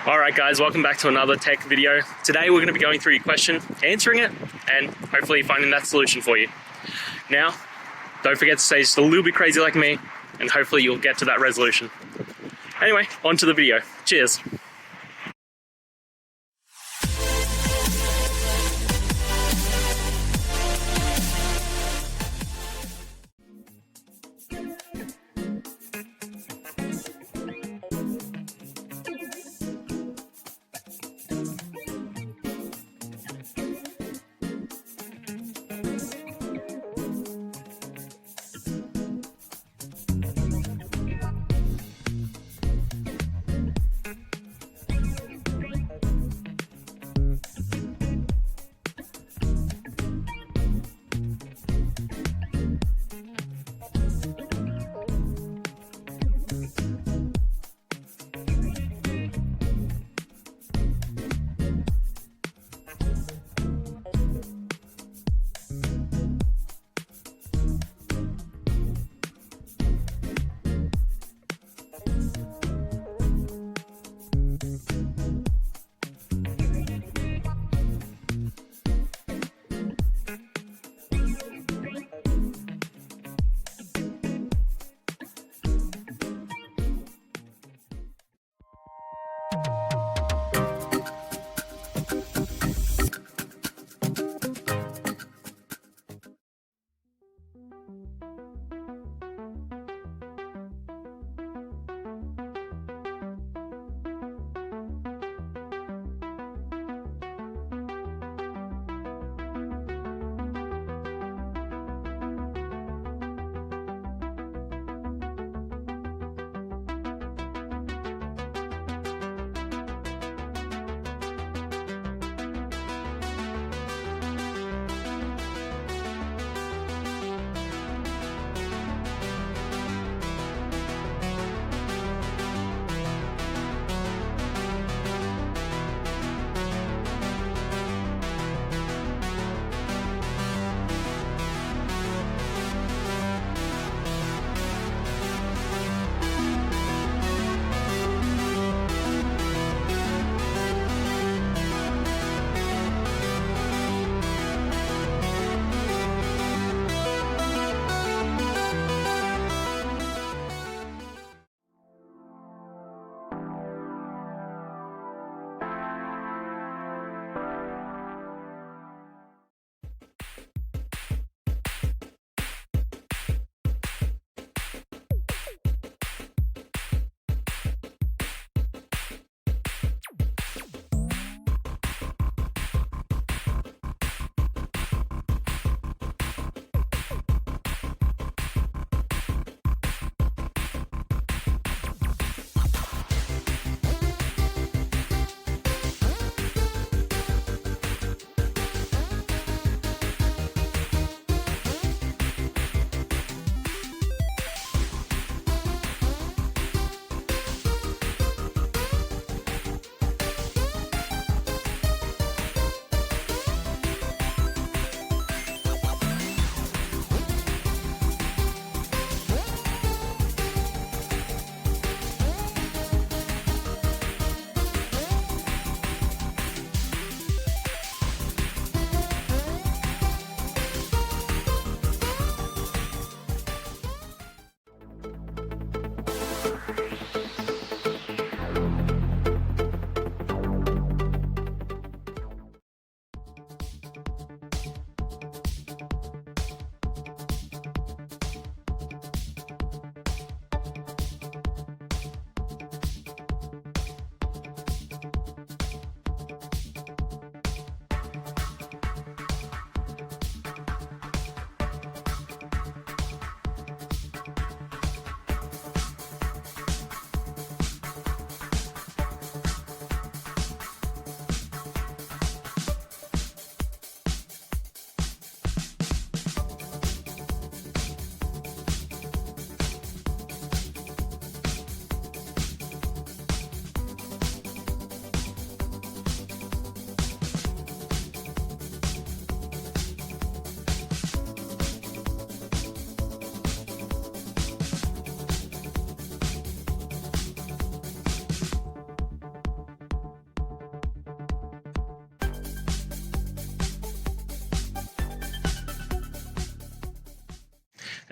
Alright guys, welcome back to another tech video. Today we're going to be going through your question, answering it, and hopefully finding that solution for you. Now, don't forget to stay just a little bit crazy like me, and hopefully you'll get to that resolution. Anyway, on to the video. Cheers!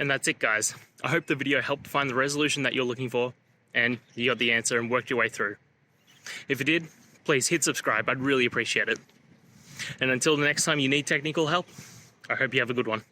And that's it, guys. I hope the video helped find the resolution that you're looking for and you got the answer and worked your way through. If it did, please hit subscribe. I'd really appreciate it. And until the next time you need technical help, I hope you have a good one.